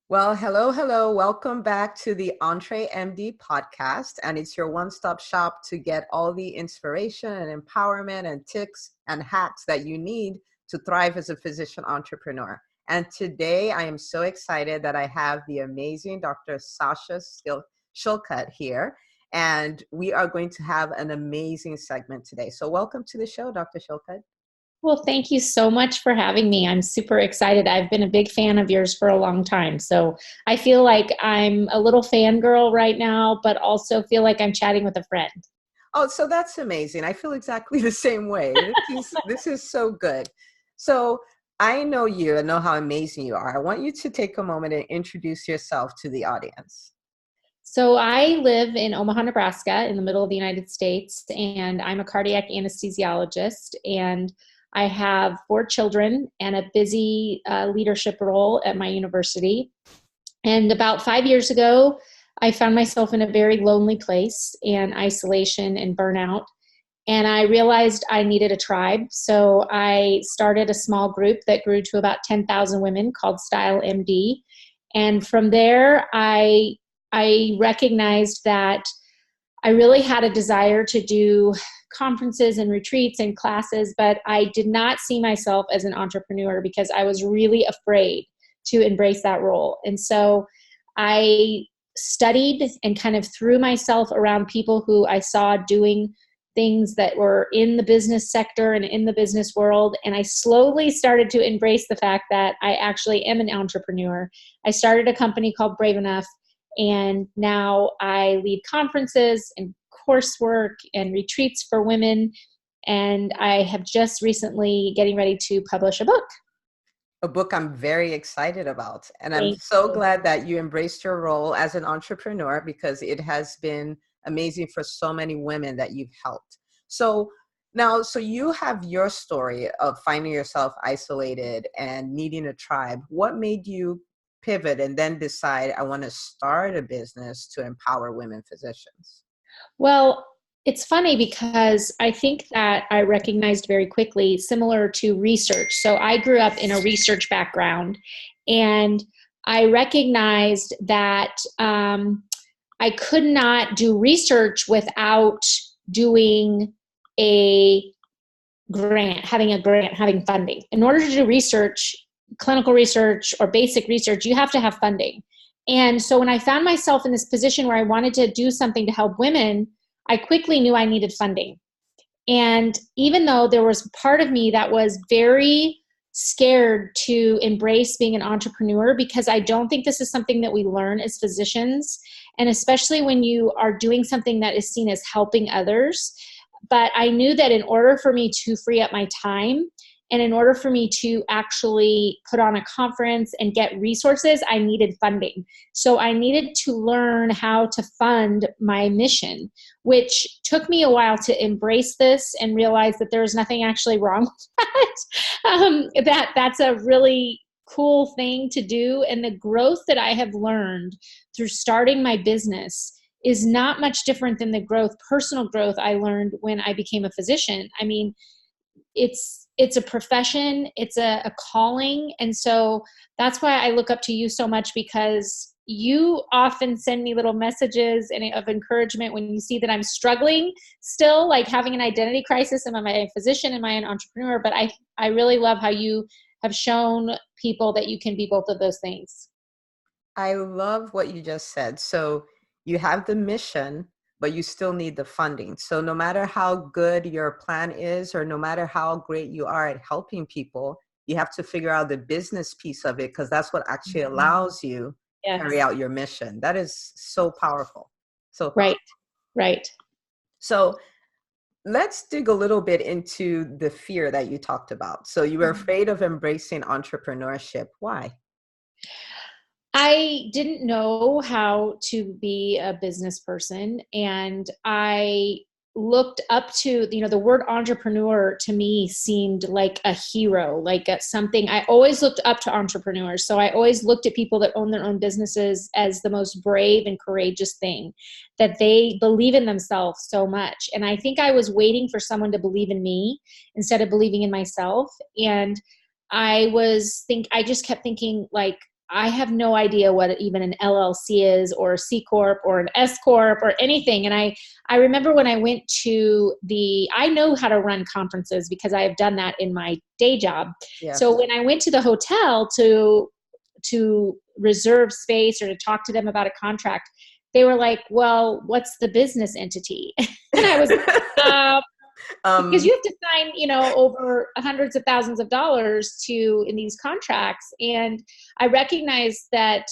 Well, hello, hello. Welcome back to the EntreMD Podcast. And it's your one-stop shop to get all the inspiration and empowerment and tips and hacks that you need to thrive as a physician entrepreneur. And today I am so excited that I have the amazing Dr. Sasha Shillcutt here. And we are going to have an amazing segment today. So welcome to the show, Dr. Shillcutt. Well, thank you so much for having me. I'm super excited. I've been a big fan of yours for a long time. So I feel like I'm a little fangirl right now, but also feel like I'm chatting with a friend. Oh, so that's amazing. I feel exactly the same way. This is so good. So I know you and know how amazing you are. I want you to take a moment and introduce yourself to the audience. So I live in Omaha, Nebraska, in the middle of the United States, and I'm a cardiac anesthesiologist, and I have 4 children and a busy leadership role at my university. And about 5 years ago, I found myself in a very lonely place and isolation and burnout. And I realized I needed a tribe. So I started a small group that grew to about 10,000 women called Style MD. And from there, I recognized that I really had a desire to do conferences and retreats and classes, but I did not see myself as an entrepreneur because I was really afraid to embrace that role. And so I studied and kind of threw myself around people who I saw doing things that were in the business sector and in the business world. And I slowly started to embrace the fact that I actually am an entrepreneur. I started a company called Brave Enough, and now I lead conferences and coursework and retreats for women. And I have just recently getting ready to publish a book. A book I'm very excited about. And I'm so glad that you embraced your role as an entrepreneur because it has been amazing for so many women that you've helped. So now, so you have your story of finding yourself isolated and needing a tribe. What made you pivot and then decide I want to start a business to empower women physicians? Well, it's funny because I think that I recognized very quickly, similar to research. So I grew up in a research background, and I recognized that I could not do research without doing a grant, having funding. In order to do research, clinical research or basic research, you have to have funding. And so when I found myself in this position where I wanted to do something to help women, I quickly knew I needed funding. And even though there was part of me that was very scared to embrace being an entrepreneur, because I don't think this is something that we learn as physicians, and especially when you are doing something that is seen as helping others. But I knew that in order for me to free up my time, and in order for me to actually put on a conference and get resources, I needed funding. So I needed to learn how to fund my mission, which took me a while to embrace this and realize that there's nothing actually wrong with that. That's a really cool thing to do. And the growth that I have learned through starting my business is not much different than the personal growth I learned when I became a physician. I mean, it's a profession, it's a calling. And so that's why I look up to you so much, because you often send me little messages of encouragement when you see that I'm struggling still, like having an identity crisis. Am I a physician? Am I an entrepreneur? But I really love how you have shown people that you can be both of those things. I love what you just said. So you have the mission, but you still need the funding. So no matter how good your plan is, or no matter how great you are at helping people, you have to figure out the business piece of it, because that's what actually allows you to carry out your mission. That is so powerful. So Right. So let's dig a little bit into the fear that you talked about. So you were afraid of embracing entrepreneurship. Why? I didn't know how to be a business person, and I looked up to, the word entrepreneur to me seemed like a hero, like something. I always looked up to entrepreneurs. So I always looked at people that own their own businesses as the most brave and courageous thing, that they believe in themselves so much. And I think I was waiting for someone to believe in me instead of believing in myself. And I just kept thinking, like, I have no idea what even an LLC is, or a C Corp or an S Corp or anything. And I remember when I went to I know how to run conferences because I have done that in my day job. Yeah. So when I went to the hotel to reserve space or to talk to them about a contract, they were like, well, what's the business entity? And I was because you have to sign, over hundreds of thousands of dollars in these contracts. And I recognized that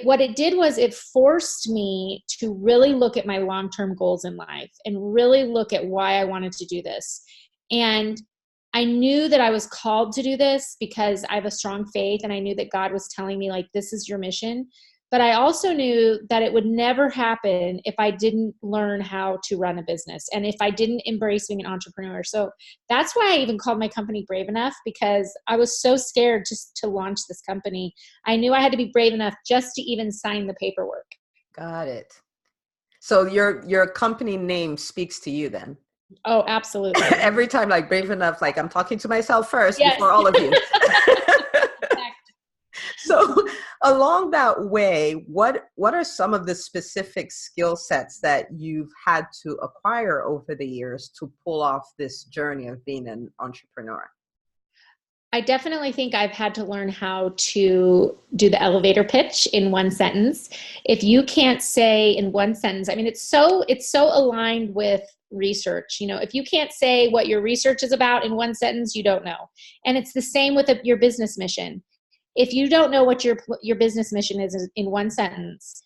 what it did was it forced me to really look at my long-term goals in life and really look at why I wanted to do this. And I knew that I was called to do this because I have a strong faith, and I knew that God was telling me, like, this is your mission. But I also knew that it would never happen if I didn't learn how to run a business and if I didn't embrace being an entrepreneur. So that's why I even called my company Brave Enough, because I was so scared just to launch this company. I knew I had to be brave enough just to even sign the paperwork. Got it. So your company name speaks to you then? Oh, absolutely. Every time, like, Brave Enough, like, I'm talking to myself first Yes. before all of you. So along that way, what are some of the specific skill sets that you've had to acquire over the years to pull off this journey of being an entrepreneur? I definitely think I've had to learn how to do the elevator pitch in one sentence. If you can't say in one sentence, I mean, it's so aligned with research. If you can't say what your research is about in one sentence, you don't know. And it's the same with your business mission. If you don't know what your business mission is in one sentence,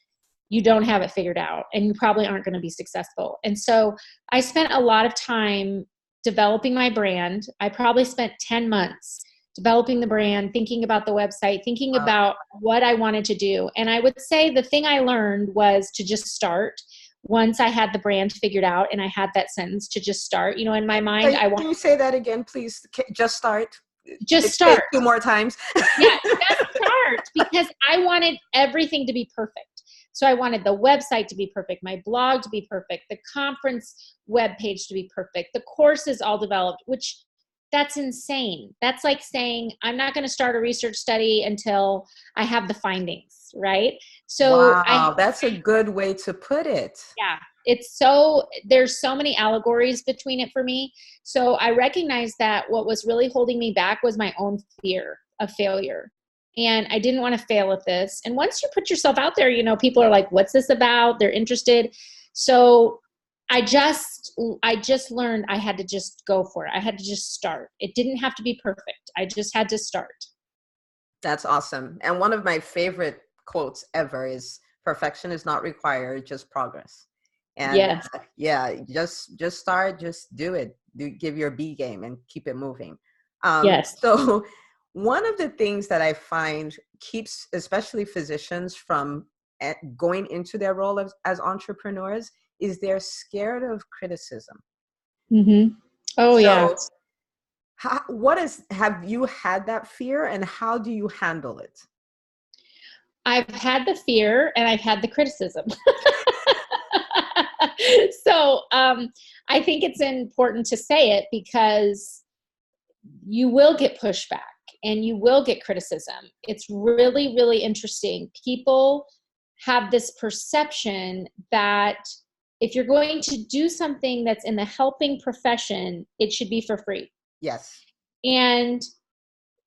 you don't have it figured out, and you probably aren't going to be successful. And so I spent a lot of time developing my brand. I probably spent 10 months developing the brand, thinking about the website, thinking about what I wanted to do. And I would say the thing I learned was to just start. Once I had the brand figured out and I had that sentence, to just start. In my mind, Can you say that again, please? Just start. Just start. 2 more times. Yeah, just start, because I wanted everything to be perfect. So I wanted the website to be perfect, my blog to be perfect, the conference webpage to be perfect, the courses all developed, which that's insane. That's like saying, I'm not going to start a research study until I have the findings, right? So wow, that's a good way to put it. Yeah. There's so many allegories between it for me. So I recognized that what was really holding me back was my own fear of failure. And I didn't want to fail at this. And once you put yourself out there, people are like, what's this about? They're interested. So I just learned I had to just go for it. I had to just start. It didn't have to be perfect. I just had to start. That's awesome. And one of my favorite quotes ever is, perfection is not required, just progress. And just start, just do it. Give your B game and keep it moving. Yes. So one of the things that I find keeps, especially physicians, from going into their role as entrepreneurs is they're scared of criticism. Mm-hmm. Oh, yeah. Have you had that fear, and how do you handle it? I've had the fear and I've had the criticism. So I think it's important to say it, because you will get pushback and you will get criticism. It's really, really interesting. People have this perception that if you're going to do something that's in the helping profession, it should be for free. Yes. And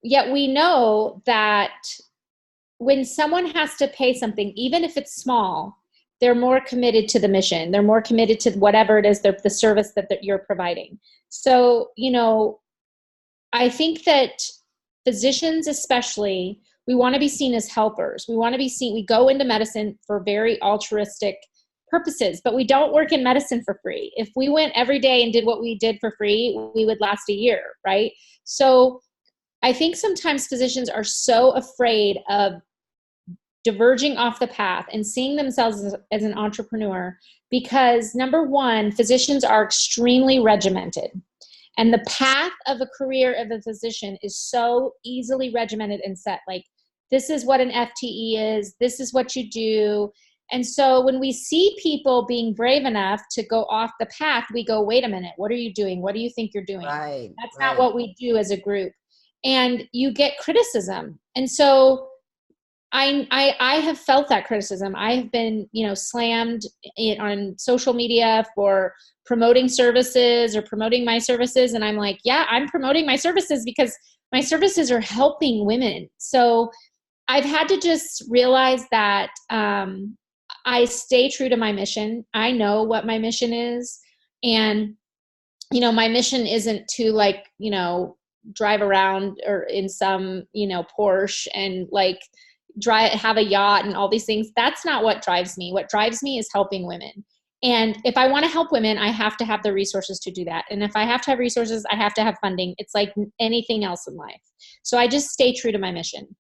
yet we know that when someone has to pay something, even if it's small, they're more committed to the mission. They're more committed to whatever it is, the service that you're providing. So, I think that physicians especially, we want to be seen as helpers. We go into medicine for very altruistic purposes, but we don't work in medicine for free. If we went every day and did what we did for free, we would last a year, right? So I think sometimes physicians are so afraid of diverging off the path and seeing themselves as an entrepreneur because, number one, physicians are extremely regimented. And the path of a career of a physician is so easily regimented and set. Like, this is what an FTE is. This is what you do. And so when we see people being brave enough to go off the path, we go, wait a minute, what are you doing? What do you think you're doing? Right, That's not what we do as a group. And you get criticism. And so I have felt that criticism. I have been, slammed on social media for promoting services or promoting my services. And I'm like, yeah, I'm promoting my services because my services are helping women. So I've had to just realize that I stay true to my mission. I know what my mission is. And, my mission isn't to drive around or in some, Porsche and have a yacht and all these things. That's not what drives me. What drives me is helping women. And if I want to help women, I have to have the resources to do that. And if I have to have resources, I have to have funding. It's like anything else in life. So I just stay true to my mission.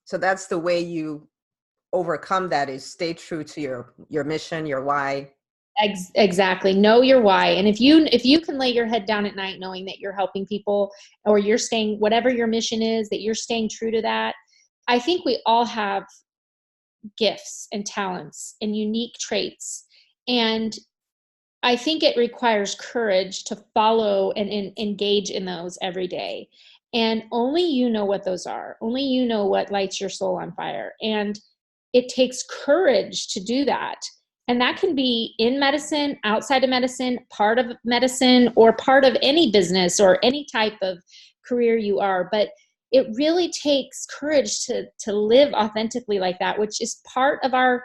So that's the way you overcome that, is stay true to your mission, your why. Exactly. Know your why. And if you can lay your head down at night knowing that you're helping people, or you're staying, whatever your mission is, that you're staying true to that. I think we all have gifts and talents and unique traits. And I think it requires courage to follow and engage in those every day. And only you know what those are. Only you know what lights your soul on fire. And it takes courage to do that. And that can be in medicine, outside of medicine, part of medicine, or part of any business or any type of career you are. But it really takes courage to live authentically like that, which is part of our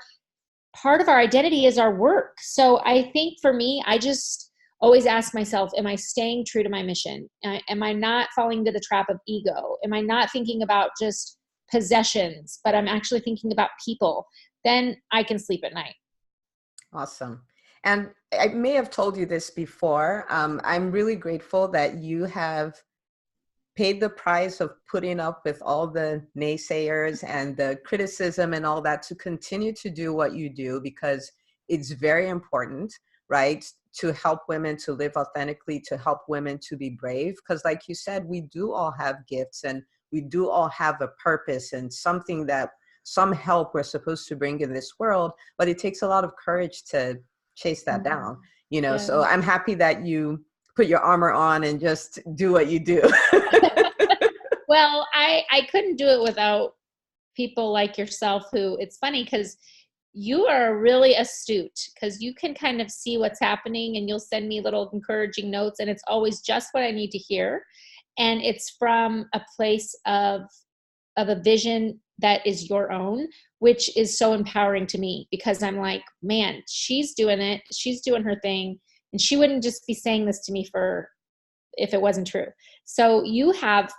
identity is our work. So I think for me, I just always ask myself, am I staying true to my mission? Am I not falling into the trap of ego? Am I not thinking about just possessions, but I'm actually thinking about people? Then I can sleep at night. Awesome. And I may have told you this before. I'm really grateful that you have paid the price of putting up with all the naysayers and the criticism and all that to continue to do what you do, because it's very important, right? To help women to live authentically, to help women to be brave. Because like you said, we do all have gifts and we do all have a purpose and something that some help we're supposed to bring in this world, but it takes a lot of courage to chase that down, Yeah. So I'm happy that you put your armor on and just do what you do. Well, I couldn't do it without people like yourself who, it's funny because you are really astute, because you can kind of see what's happening and you'll send me little encouraging notes, and it's always just what I need to hear. And it's from a place of a vision that is your own, which is so empowering to me, because I'm like, man, she's doing it. She's doing her thing. And she wouldn't just be saying this to me if it wasn't true. So you have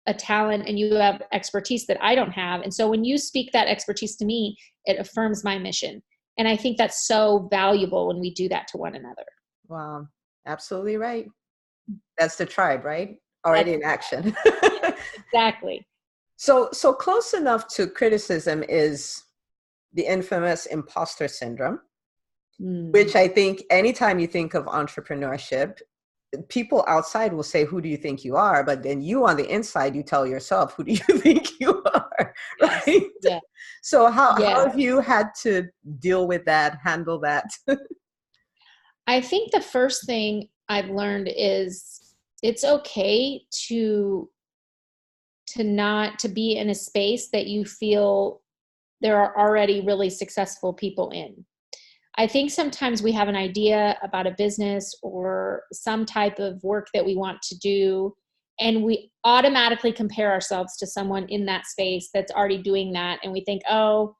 a talent and you have expertise that I don't have. And so when you speak that expertise to me, it affirms my mission. And I think that's so valuable when we do that to one another. Wow. Absolutely right. That's the tribe, right? Already in action. Exactly. So close enough to criticism is the infamous imposter syndrome, which I think anytime you think of entrepreneurship, people outside will say, who do you think you are? But then you on the inside, you tell yourself, who do you think you are? Right? Yeah. So how have you had to deal with that, handle that? I think the first thing I've learned is it's okay to be in a space that you feel there are already really successful people in. I think sometimes we have an idea about a business or some type of work that we want to do, and we automatically compare ourselves to someone in that space that's already doing that. And we think, oh,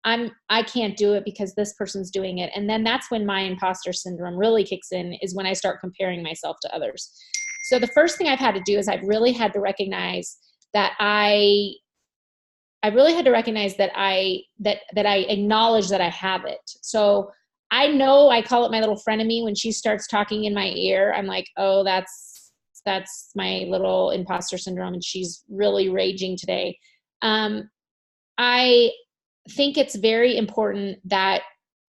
I can't do it because this person's doing it. And then that's when my imposter syndrome really kicks in, is when I start comparing myself to others. So the first thing I've had to do is I've really had to recognize that I acknowledge that I have it. So I know I call it my little frenemy. When she starts talking in my ear, I'm like, oh, that's my little imposter syndrome, and she's really raging today. I think it's very important that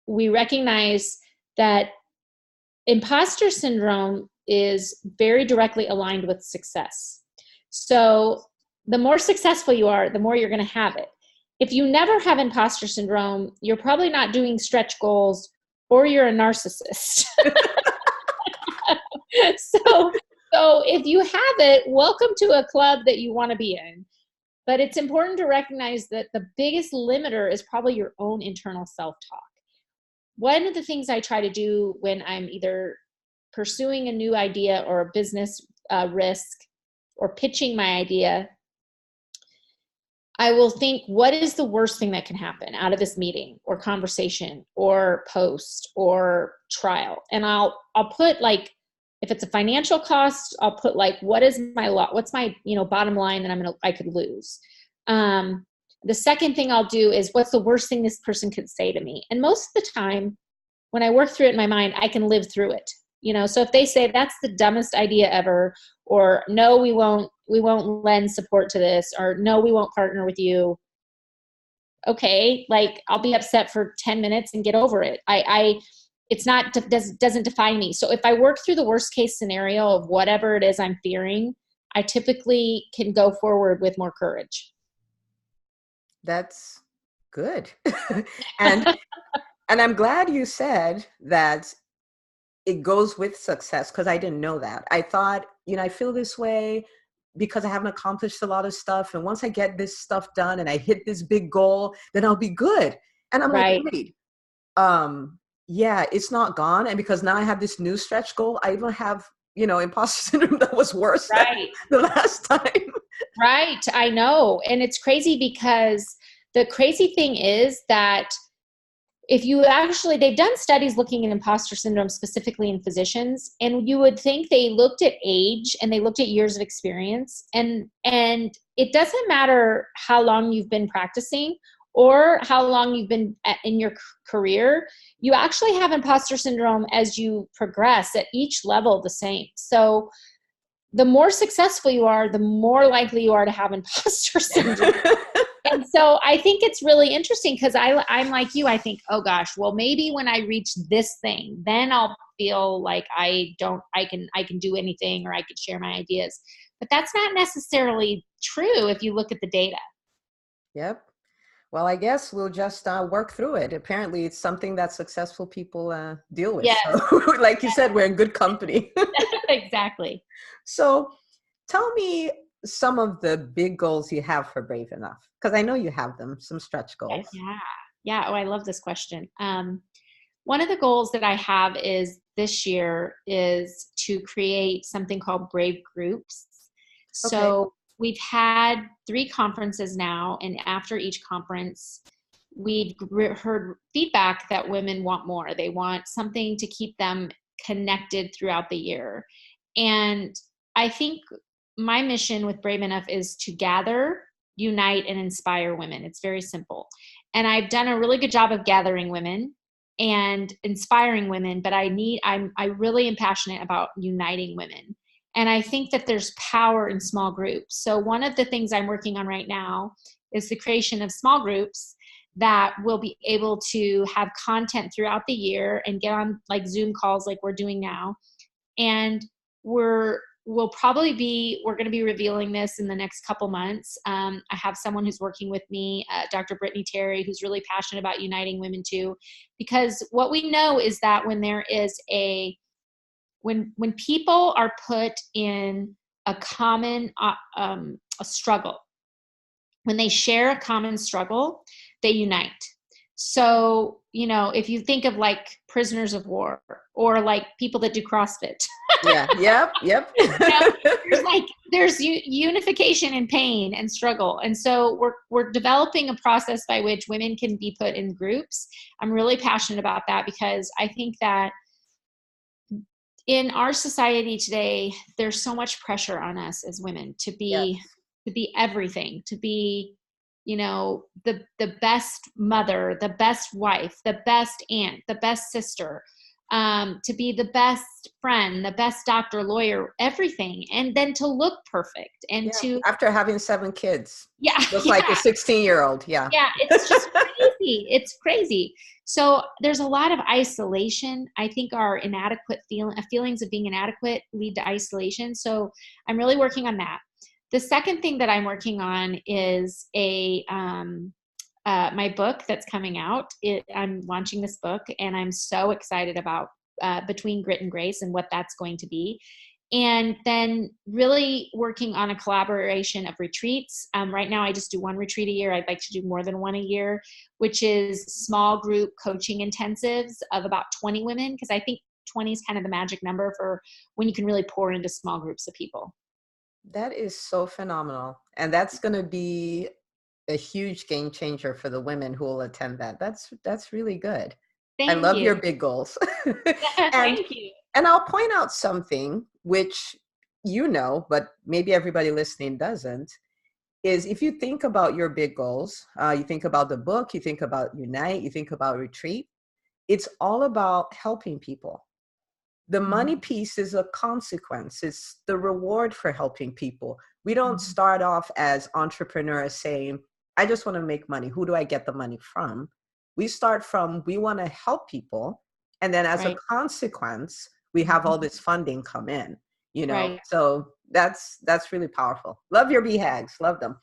we recognize that imposter syndrome is very directly aligned with success. So the more successful you are, the more you're going to have it. If you never have imposter syndrome, you're probably not doing stretch goals, or you're a narcissist. So if you have it, welcome to a club that you want to be in. But it's important to recognize that the biggest limiter is probably your own internal self-talk. One of the things I try to do when I'm either pursuing a new idea or a business risk or pitching my idea, I will think, what is the worst thing that can happen out of this meeting or conversation or post or trial? And I'll put like, if it's a financial cost, I'll put like, what's my, bottom line that I could lose. The second thing I'll do is, what's the worst thing this person could say to me? And most of the time when I work through it in my mind, I can live through it. So if they say that's the dumbest idea ever, or no, we won't lend support to this, or no, we won't partner with you. Okay. Like, I'll be upset for 10 minutes and get over it. Doesn't define me. So if I work through the worst case scenario of whatever it is I'm fearing, I typically can go forward with more courage. That's good. And I'm glad you said that it goes with success, because I didn't know that. I thought, I feel this way because I haven't accomplished a lot of stuff. And once I get this stuff done and I hit this big goal, then I'll be good. And I'm right. like, wait, yeah, it's not gone. And because now I have this new stretch goal, I even have, imposter syndrome that was worse than the last time. Right. I know. And it's crazy because the crazy thing is that if you they've done studies looking at imposter syndrome specifically in physicians, and you would think they looked at age and they looked at years of experience, and it doesn't matter how long you've been practicing or how long you've been in your career, you actually have imposter syndrome as you progress at each level the same. So the more successful you are, the more likely you are to have imposter syndrome. And so I think it's really interesting because I'm like you. I think, oh gosh, well, maybe when I reach this thing, then I'll feel like I can do anything, or I could share my ideas. But that's not necessarily true if you look at the data. Yep. Well, I guess we'll just work through it. Apparently, it's something that successful people deal with. Yes. So, like you said, we're in good company. Exactly. So tell me some of the big goals you have for Brave Enough, because I know you have them, some stretch goals. Yeah. Oh, I love this question. One of the goals that I have is this year is to create something called Brave Groups. So we've had 3 conferences now, and after each conference, we've heard feedback that women want more. They want something to keep them connected throughout the year. And I think my mission with Brave Enough is to gather, unite, and inspire women. It's very simple. And I've done a really good job of gathering women and inspiring women, but I really am passionate about uniting women. And I think that there's power in small groups. So one of the things I'm working on right now is the creation of small groups that will be able to have content throughout the year and get on like Zoom calls like we're doing now. And we're going to be revealing this in the next couple months. I have someone who's working with me, Dr. Brittany Terry, who's really passionate about uniting women too, because what we know is that when there is when people are put in a common a struggle, when they share a common struggle, they unite. So, if you think of like prisoners of war or like people that do CrossFit. Yeah. Yep. There's unification in pain and struggle. And so we're developing a process by which women can be put in groups. I'm really passionate about that because I think that in our society today, there's so much pressure on us as women to be everything, to be, the best mother, the best wife, the best aunt, the best sister, to be the best friend, the best doctor, lawyer, everything. And then to look perfect and after having 7 kids. Yeah. Look like a 16-year-old. Yeah. Yeah. It's just crazy. It's crazy. So there's a lot of isolation. I think our inadequate feelings of being inadequate lead to isolation. So I'm really working on that. The second thing that I'm working on is my book that's coming out. I'm launching this book, and I'm so excited about Between Grit and Grace and what that's going to be. And then really working on a collaboration of retreats. Right now, I just do one retreat a year. I'd like to do more than one a year, which is small group coaching intensives of about 20 women, because I think 20 is kind of the magic number for when you can really pour into small groups of people. That is so phenomenal. And that's going to be a huge game changer for the women who will attend that. That's really good. I Thank love you. your big goals. and Thank you. And I'll point out something which you know, but maybe everybody listening doesn't, is if you think about your big goals, you think about the book, you think about Unite, you think about Retreat, it's all about helping people. The money piece is a consequence. It's the reward for helping people. We don't start off as entrepreneurs saying, I just want to make money. Who do I get the money from? We start from, we want to help people. And then as a consequence, we have all this funding come in, you know? Right. So that's really powerful. Love your BHAGs. Love them.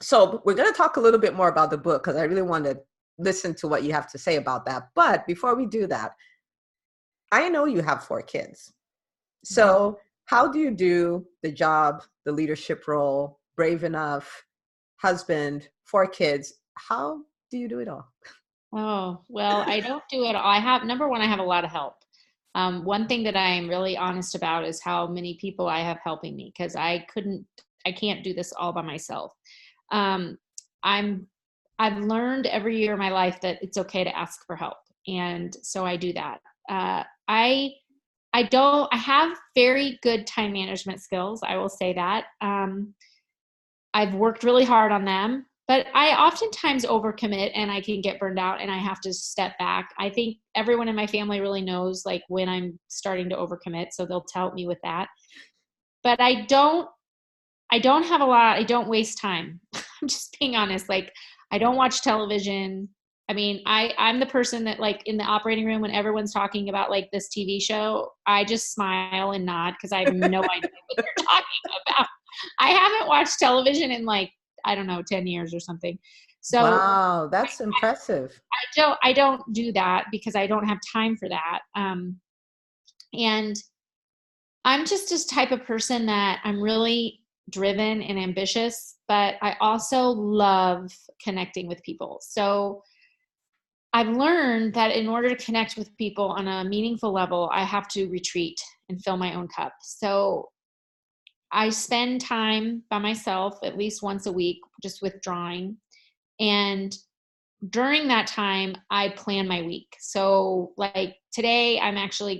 So we're going to talk a little bit more about the book because I really want to listen to what you have to say about that. But before we do that, I know you have 4 kids. So how do you do the job, the leadership role, brave enough, husband, 4 kids? How do you do it all? Oh, well, I don't do it all. Number one, I have a lot of help. One thing that I am really honest about is how many people I have helping me, because I can't do this all by myself. I've learned every year of my life that it's okay to ask for help. And so I do that. I have very good time management skills. I will say that. I've worked really hard on them, but I oftentimes overcommit and I can get burned out and I have to step back. I think everyone in my family really knows like when I'm starting to overcommit, so they'll help me with that. But I don't have a lot. I don't waste time. I'm just being honest. Like I don't watch television. I mean, I'm the person that like in the operating room when everyone's talking about like this TV show, I just smile and nod because I have no idea what they're talking about. I haven't watched television in like, I don't know, 10 years or something. So wow, that's impressive. I don't do that because I don't have time for that. And I'm just this type of person that I'm really driven and ambitious, but I also love connecting with people. So I've learned that in order to connect with people on a meaningful level, I have to retreat and fill my own cup. So I spend time by myself at least once a week, just withdrawing. And during that time, I plan my week. So like today, I'm actually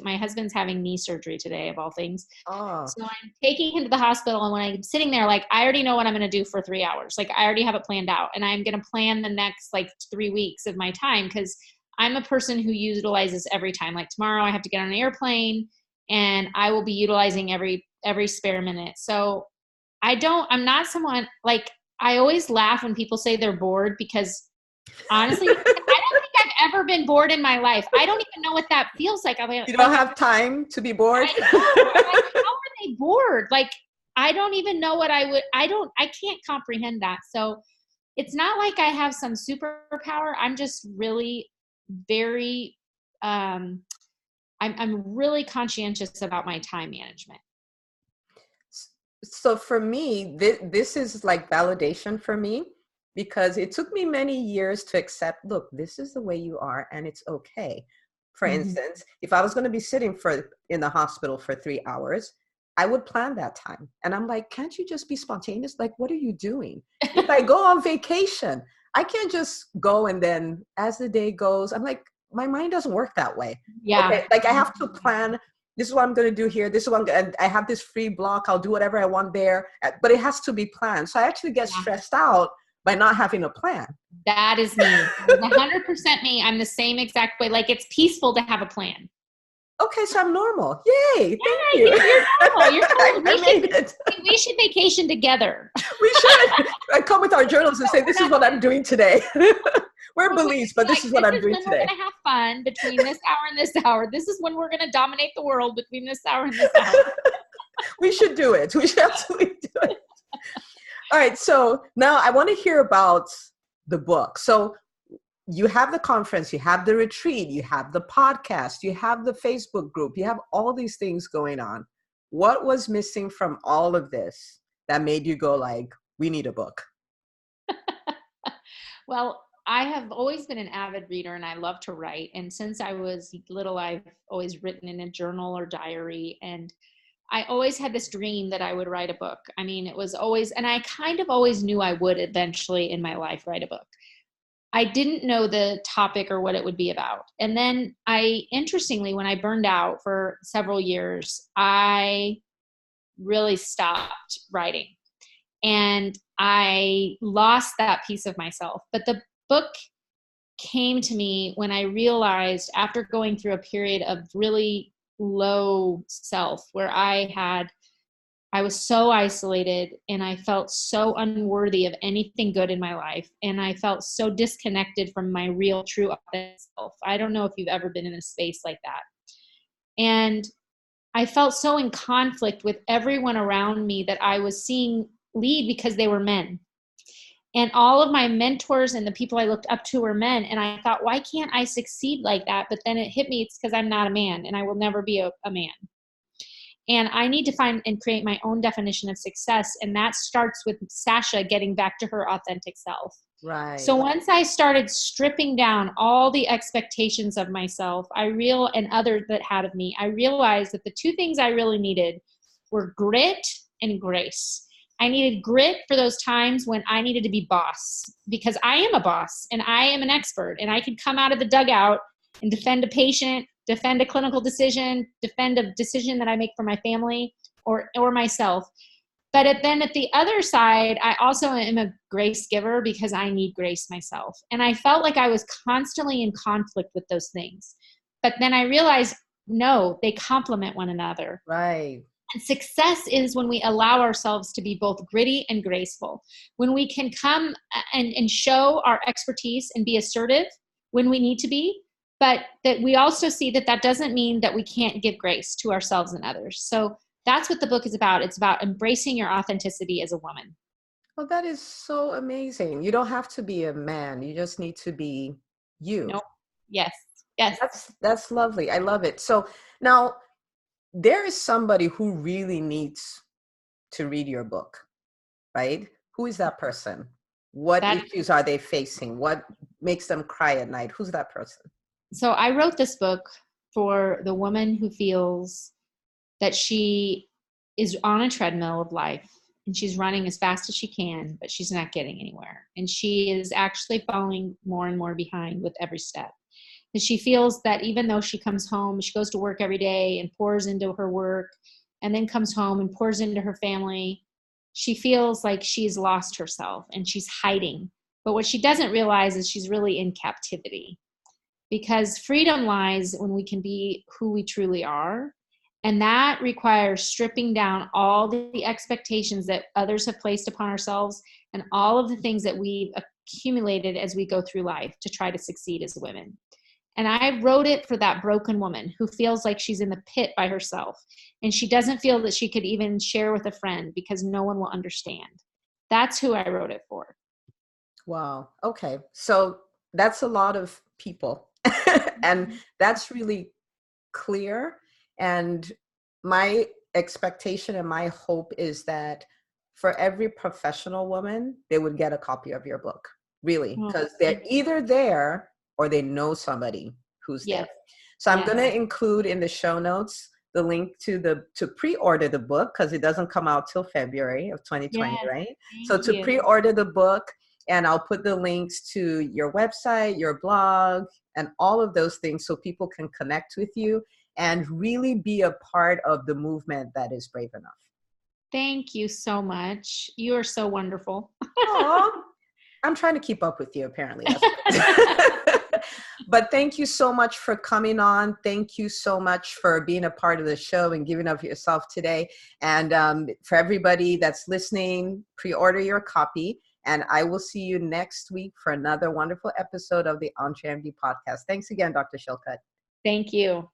my husband's having knee surgery today of all things. Oh. So I'm taking him to the hospital. And when I'm sitting there, like, I already know what I'm going to do for 3 hours. Like I already have it planned out and I'm going to plan the next like 3 weeks of my time. Because I'm a person who utilizes every time. Like tomorrow I have to get on an airplane and I will be utilizing every spare minute. So I'm not someone like, I always laugh when people say they're bored because honestly, I don't think I've ever been bored in my life. I don't even know what that feels like. You don't have time to be bored? I know. Like, how are they bored? Like, I don't even know what I can't comprehend that. So it's not like I have some superpower. I'm just really very, I'm really conscientious about my time management. So for me, this is like validation for me because it took me many years to accept, look, this is the way you are and it's okay. For instance, if I was going to be sitting in the hospital for 3 hours, I would plan that time. And I'm like, can't you just be spontaneous? Like, what are you doing? If I go on vacation, I can't just go and then as the day goes, I'm like, my mind doesn't work that way. Yeah. Okay? Like I have to plan. This is what I'm going to do here. This is what and I have this free block. I'll do whatever I want there, but it has to be planned. So I actually get stressed out by not having a plan. That is me. 100% me. I'm the same exact way. Like it's peaceful to have a plan. Okay, so I'm normal. Yay! Thank you. You're normal. You're normal. We should vacation together. We should. I come with our journals and say, "This is what I'm doing today." We're Belize, but this is what I'm doing today. We're going to have fun between this hour and this hour. This is when we're going to dominate the world between this hour and this hour. We should do it. We should absolutely do it. All right. So now I want to hear about the book. So you have the conference, you have the retreat, you have the podcast, you have the Facebook group, you have all these things going on. what was missing from all of this that made you go like, we need a book? Well, I have always been an avid reader and I love to write. And since I was little, I've always written in a journal or diary. And I always had this dream that I would write a book. I mean, it was always, and I kind of always knew I would eventually in my life write a book. I didn't know the topic or what it would be about. And then interestingly, when I burned out for several years, I really stopped writing. And I lost that piece of myself. But the book came to me when I realized, after going through a period of really low self, where I was so isolated and I felt so unworthy of anything good in my life. And I felt so disconnected from my real, true authentic self. I don't know if you've ever been in a space like that. And I felt so in conflict with everyone around me that I was seeing lead because they were men. And all of my mentors and the people I looked up to were men. And I thought, why can't I succeed like that? But then it hit me, it's because I'm not a man and I will never be a man. And I need to find and create my own definition of success. And that starts with Sasha getting back to her authentic self. Right. So once I started stripping down all the expectations of myself, and others that had of me, I realized that the two things I really needed were grit and grace. I needed grit for those times when I needed to be boss, because I am a boss and I am an expert and I could come out of the dugout and defend a patient, defend a clinical decision, defend a decision that I make for my family or myself. But then at the other side, I also am a grace giver because I need grace myself. And I felt like I was constantly in conflict with those things. But then I realized, no, they complement one another. Right. And success is when we allow ourselves to be both gritty and graceful. When we can come and show our expertise and be assertive when we need to be, but that we also see that doesn't mean that we can't give grace to ourselves and others. So that's what the book is about. It's about embracing your authenticity as a woman. Well, that is so amazing. You don't have to be a man. You just need to be you. Nope. Yes. That's lovely. I love it. So now there is somebody who really needs to read your book, right? Who is that person? What issues are they facing? What makes them cry at night? Who's that person? So I wrote this book for the woman who feels that she is on a treadmill of life and she's running as fast as she can, but she's not getting anywhere. And she is actually falling more and more behind with every step. And she feels that even though she comes home, she goes to work every day and pours into her work and then comes home and pours into her family, she feels like she's lost herself and she's hiding. But what she doesn't realize is she's really in captivity, because freedom lies when we can be who we truly are. And that requires stripping down all the expectations that others have placed upon ourselves and all of the things that we've accumulated as we go through life to try to succeed as women. And I wrote it for that broken woman who feels like she's in the pit by herself and she doesn't feel that she could even share with a friend because no one will understand. That's who I wrote it for. Wow. Okay. So that's a lot of people. And that's really clear. And my expectation and my hope is that for every professional woman, they would get a copy of your book, really, because they're either there or they know somebody who's there. So I'm going to include in the show notes the link to pre-order the book, because it doesn't come out till February of 2020, right? So to pre-order the book, and I'll put the links to your website, your blog, and all of those things so people can connect with you and really be a part of the movement that is brave enough. Thank you so much. You are so wonderful. Aww. I'm trying to keep up with you, apparently. But thank you so much for coming on. Thank you so much for being a part of the show and giving of yourself today. And for everybody that's listening, pre-order your copy. And I will see you next week for another wonderful episode of the EntreMD Podcast. Thanks again, Dr. Shillcutt. Thank you.